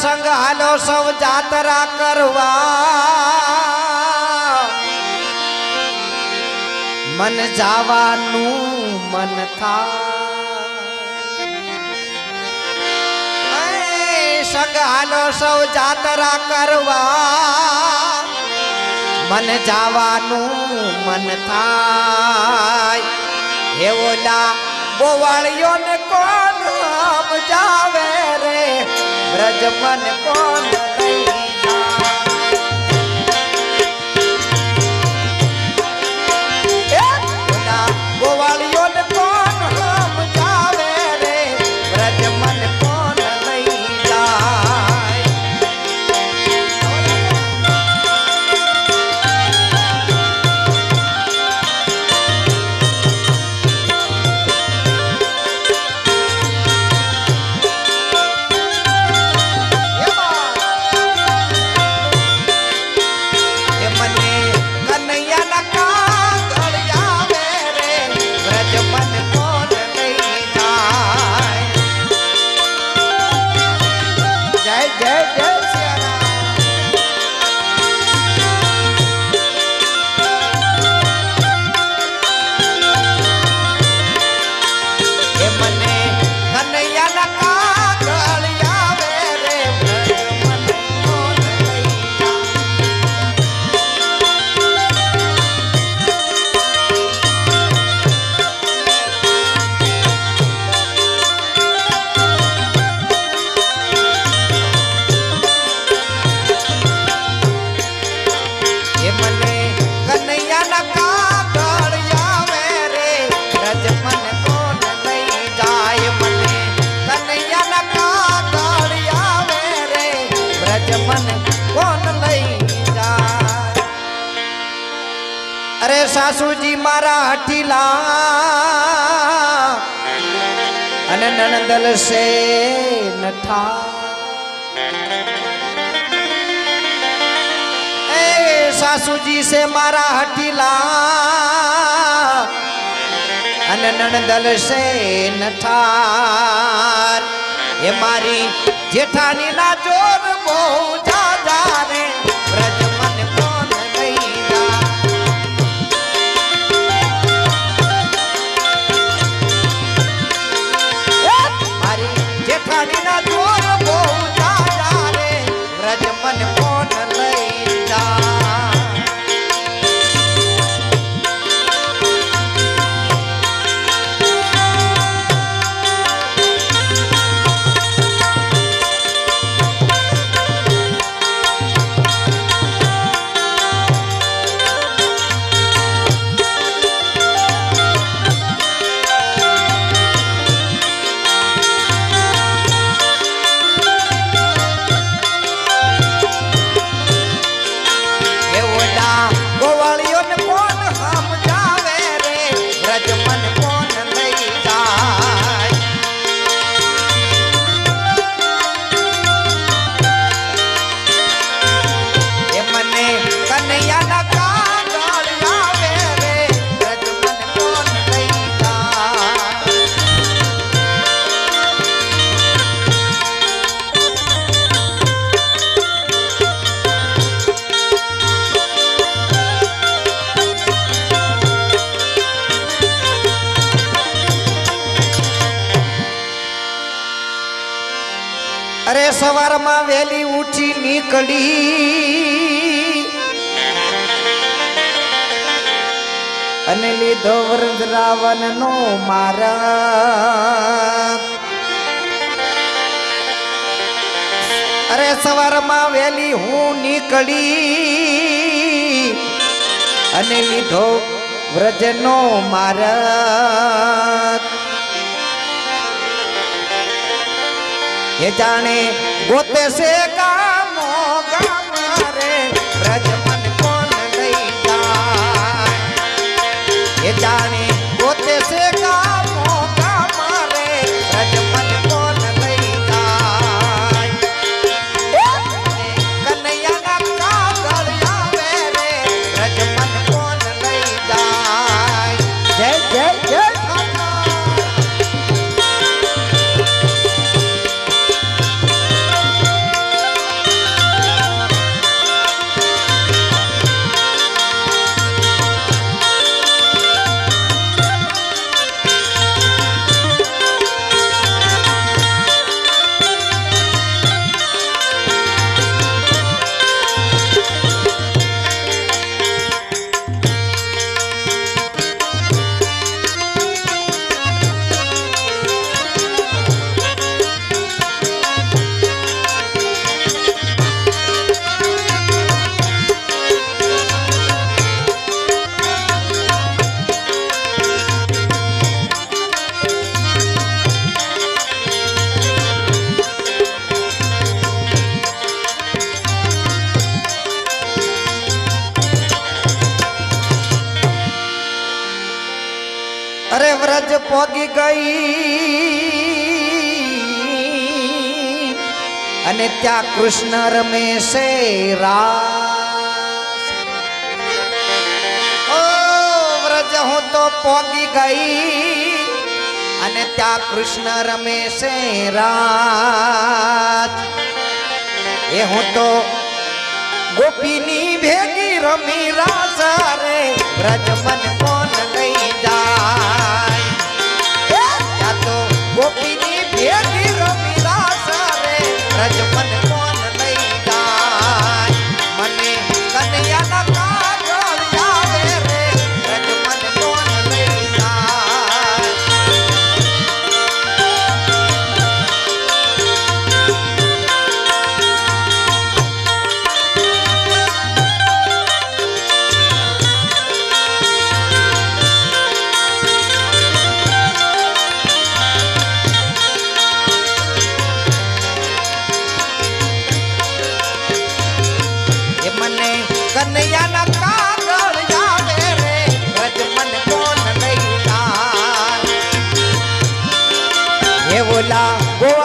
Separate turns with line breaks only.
संग हालो सब जात्रा करवा मन जावानू मन था संग हालो सब जात्रा करवा मन जावानू मन थाय हे ओला बोवालियो ने कोण जावे रे ब्रज मन कोण लई जाए ओला बोवालियो ने कोण जावे रे ब्रज मन कोण लई जाए अरे सासूजी मारा हठीला अने ननदल से नठा ए सासूजी से मारा हठीला अने ननदल से नठा ये मारी जेठानी ना जोर बहु जा रे ब्रज मन कोन लई जा मारी जेठानी ना जोर बहु जा रे ब्रज मन कोन लई जा अरे सवार में वेली उठी निकली अने लीधो वृंदावन नो मारा अरे सवार में वेली हूँ निकली अने लीधो व्रज नो मारा ये जाने गोते से गामो गाम रे ब्रज मन कोन लई जाए ये जाने गोते से गामो गाम रे ब्रज मन कोन लई जाए कन्हैया ना कागल आवे रे ब्रज मन कोन लई जाए जय जय जय અરે વ્રજ પોગી ગઈ અને ત્યાં કૃષ્ણ રમે છે રાસ. ઓ વ્રજ હું તો પોગી ગઈ અને ત્યાં કૃષ્ણ રમે છે રાસ. એ હું તો ગોપીની ભેગી રમી રાસ રે વ્રજ મન કોણ લઈ જાય. ત્યાં તો ગોપીની ભેગી રમી રાસ રે વ્રજ મન કોણ લઈ જાય. મને કનૈયાના કાગળ આવે રે વ્રજ મન કોણ લઈ જાય. કનૈયાના કાગળ આવે રે વ્રજ મન કોણ લઈ જાય. હે બોલા ગોવા